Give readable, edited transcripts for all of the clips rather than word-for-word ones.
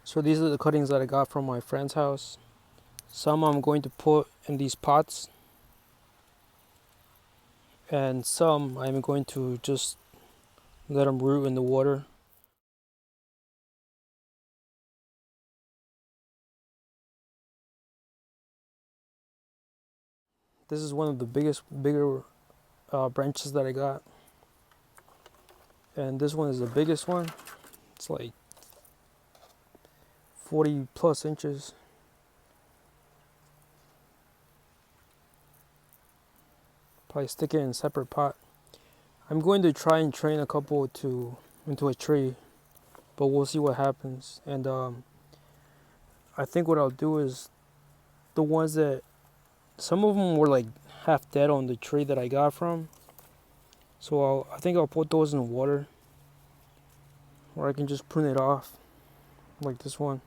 So these are the cuttings that I got from my friend's house. Some I'm going to put in these pots, and some I'm going to just let them root in the water. This is one of the bigger branches that I got, and this one is the biggest one. It's like 40 plus inches. Probably stick it in a separate pot. I'm going to try and train a couple into a tree, but we'll see what happens. And I think what I'll do is the ones that some of them were like half dead on the tree that I got from. So I think I'll put those in water, or I can just prune it off, like this one.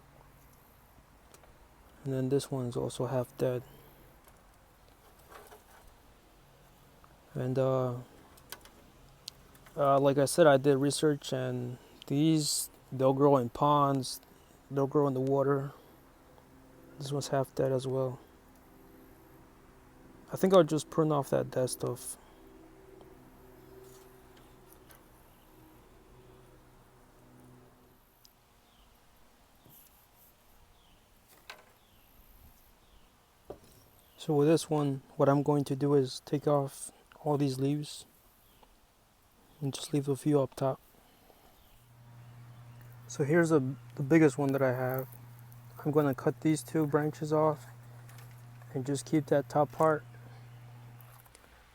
And then this one is also half dead. And like I said, I did research, and they'll grow in ponds, they'll grow in the water. This one's half dead as well. I think I'll just prune off that dead stuff. So with this one, what I'm going to do is take off all these leaves and just leave a few up top. So here's the biggest one that I have. I'm going to cut these two branches off and just keep that top part.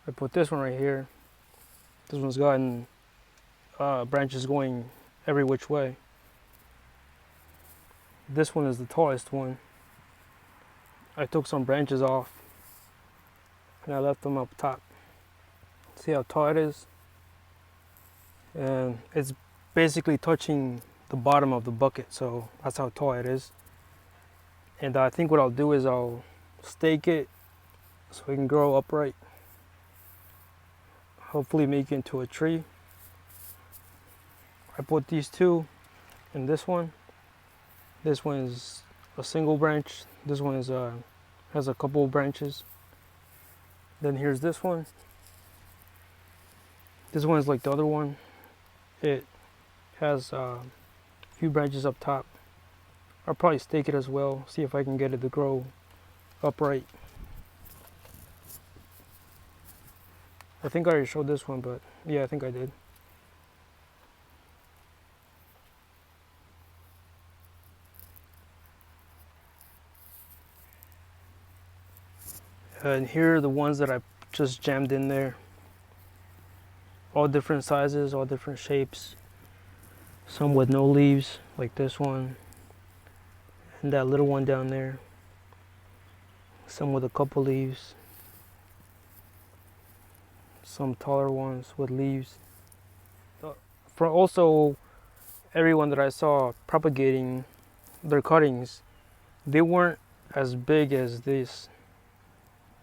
I put this one right here. This one's gotten branches going every which way. This one is the tallest one. I took some branches off and I left them up top. See how tall it is? And it's basically touching the bottom of the bucket, so that's how tall it is. And I think what I'll do is I'll stake it so it can grow upright. Hopefully make it into a tree. I put these two and this one. This one is a single branch. This one is has a couple of branches. Then here's this one. This one is like the other one. It has a few branches up top. I'll probably stake it as well, see if I can get it to grow upright. I think I already showed this one, but yeah, I think I did. And here are the ones that I just jammed in there. All different sizes, all different shapes. Some with no leaves, like this one. And that little one down there. Some with a couple leaves. Some taller ones with leaves. For also, everyone that I saw propagating their cuttings, they weren't as big as this.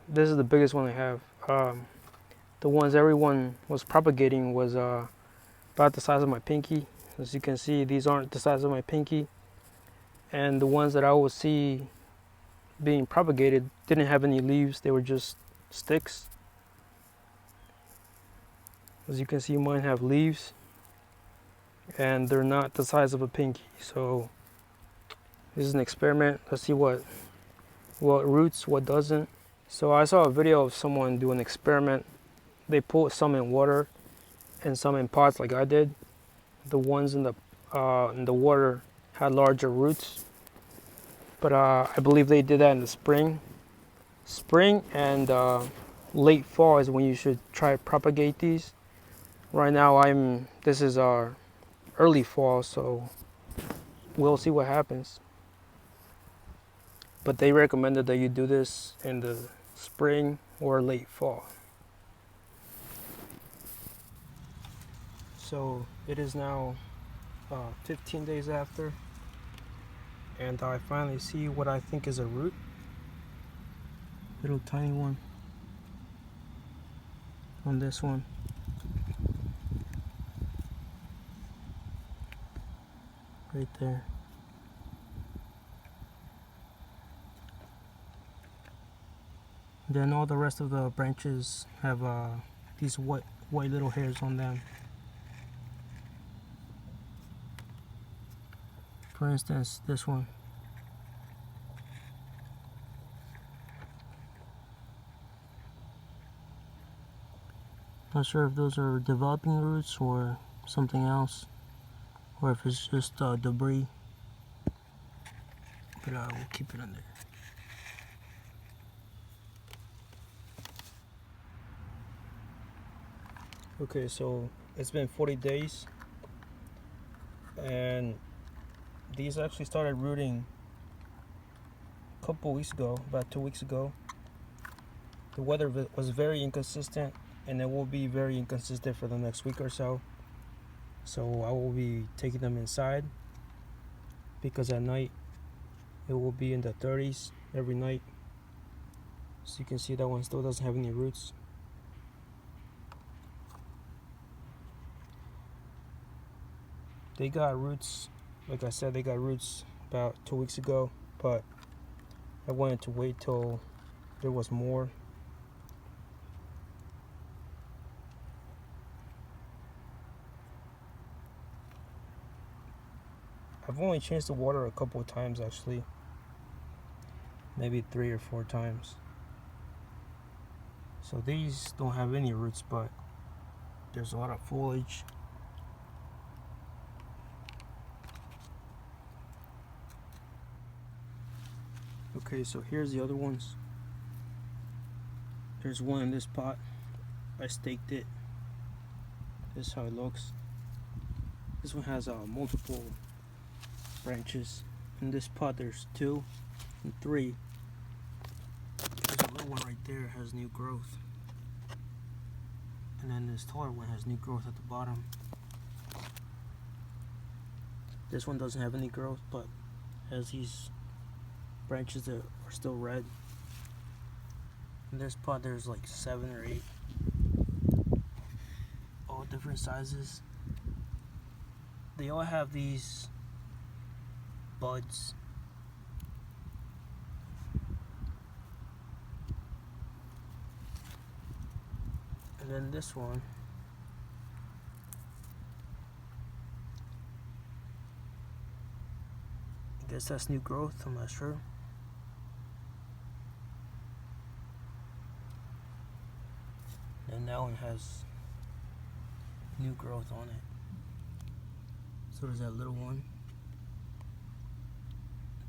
This is the biggest one I have. The ones everyone was propagating was about the size of my pinky. As you can see, these aren't the size of my pinky. And the ones that I would see being propagated didn't have any leaves, they were just sticks. As you can see, mine have leaves and they're not the size of a pinky. So this is an experiment. Let's see what roots, what doesn't. So I saw a video of someone do an experiment. They put some in water and some in pots like I did. The ones in the water had larger roots, but I believe they did that in the spring. Spring and late fall is when you should try to propagate these. Right now this is our early fall, so we'll see what happens. But they recommended that you do this in the spring or late fall. So it is now 15 days after, and I finally see what I think is a root. Little tiny one on this one. Right there. Then all the rest of the branches have these white little hairs on them. For instance, this one. Not sure if those are developing roots or something else, or if it's just debris. But we'll keep it in there. Okay, so it's been 40 days, and these actually started rooting a couple weeks ago, about 2 weeks ago. The weather was very inconsistent, and it will be very inconsistent for the next week or so. So I will be taking them inside, because at night it will be in the 30s every night. So you can see that one still doesn't have any roots. They got roots, like I said, they got roots about 2 weeks ago, but I wanted to wait till there was more. I've only changed the water a couple of times actually, maybe 3 or 4 times. So these don't have any roots, but there's a lot of foliage. Okay, so here's the other ones. There's one in this pot. I staked it. This is how it looks. This one has multiple branches. In this pot there's 2 and 3. There's a little one right there has new growth. And then this taller one has new growth at the bottom. This one doesn't have any growth, but has these branches that are still red. In this pot there's like 7 or 8, all different sizes. They all have these buds. And then this one, I guess that's new growth, I'm not sure. And that one has new growth on it. So does that little one.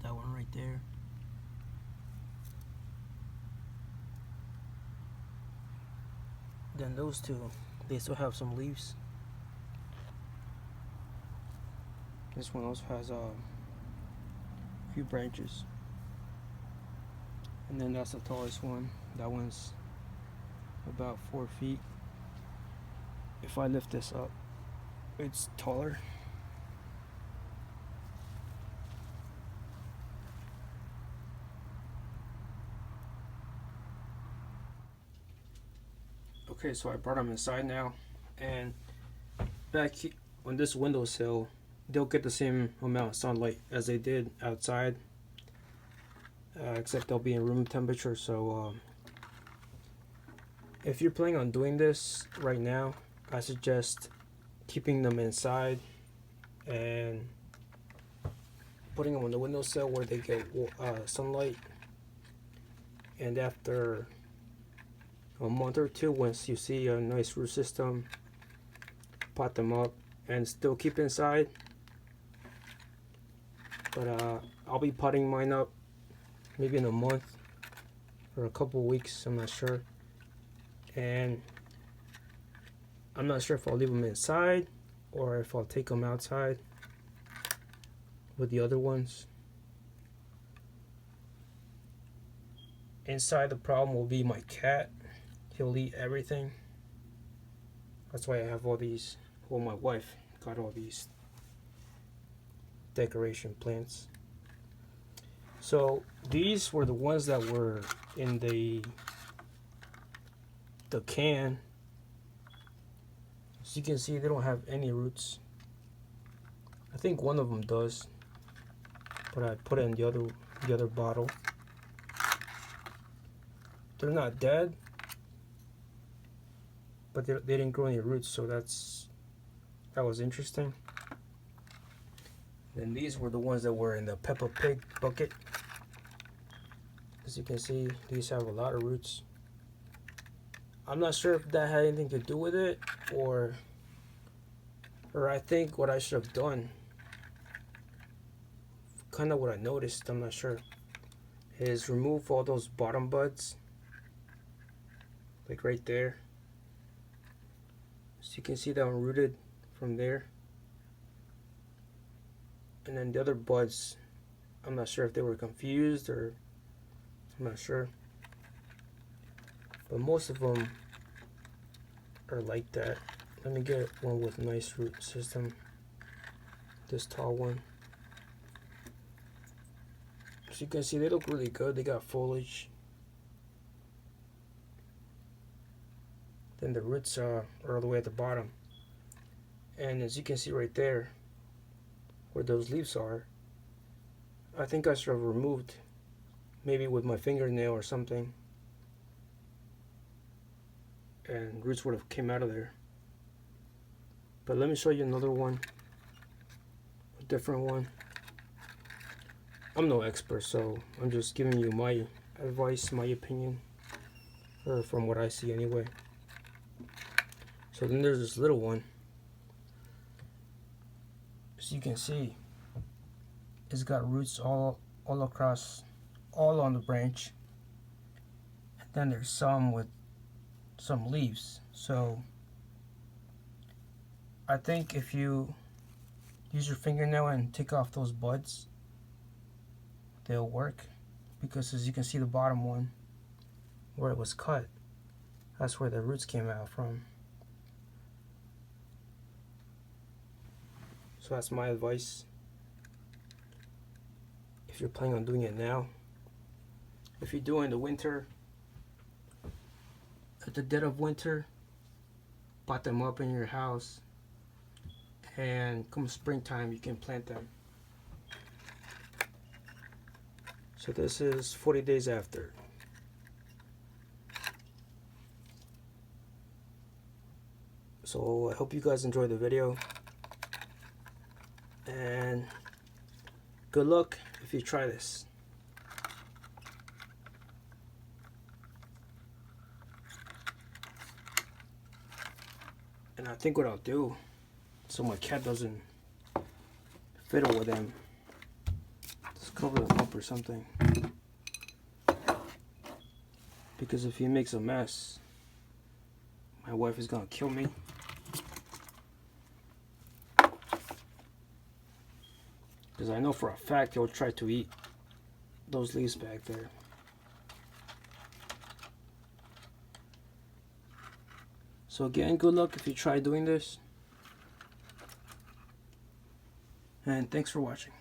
That one right there. Then those two, they still have some leaves. This one also has a few branches. And then that's the tallest one. That one's about 4 feet. If I lift this up, it's taller. Okay, so I brought them inside now, and back on this windowsill, they'll get the same amount of sunlight as they did outside, except they'll be in room temperature. So if you're planning on doing this right now, I suggest keeping them inside and putting them on the windowsill where they get sunlight. And after a month or 2, once you see a nice root system, pot them up and still keep inside. But I'll be potting mine up maybe in a month or a couple of weeks, I'm not sure. And I'm not sure if I'll leave them inside or if I'll take them outside with the other ones. Inside, the problem will be my cat. He'll eat everything. That's why I have all these, well, my wife got all these decoration plants. So these were the ones that were in the can. As you can see, they don't have any roots. I think one of them does, but I put it in the other bottle. they're not dead, but they didn't grow any roots, so that was interesting. Then these were the ones that were in the Peppa Pig bucket. As you can see, these have a lot of roots. I'm not sure if that had anything to do with it, or I think what I should have done, kind of what I noticed, I'm not sure, is remove all those bottom buds, like right there. So you can see that one rooted from there. And then the other buds, I'm not sure if they were confused, or I'm not sure. But most of them are like that. Let me get one with nice root system. This tall one. So you can see they look really good. They got foliage. Then the roots are all the way at the bottom. And as you can see right there, where those leaves are, I think I should have removed, maybe with my fingernail or something, and roots would have came out of there. But let me show you another one, a different one. I'm no expert, so I'm just giving you my advice, my opinion, or from what I see anyway. So then there's this little one. As you can see, it's got roots all across, all on the branch. And then there's some with some leaves. So I think if you use your fingernail and take off those buds, they'll work. Because as you can see, the bottom one, where it was cut, that's where the roots came out from. So that's my advice. If you're planning on doing it now. If you do it in the winter, at the dead of winter, pot them up in your house, and come springtime you can plant them. So this is 40 days after. So I hope you guys enjoyed the video, and good luck if you try this. And I think what I'll do, so my cat doesn't fiddle with them, just cover them up or something. Because if he makes a mess, my wife is gonna kill me. Because I know for a fact he'll try to eat those leaves back there. So again, good luck if you try doing this. And thanks for watching.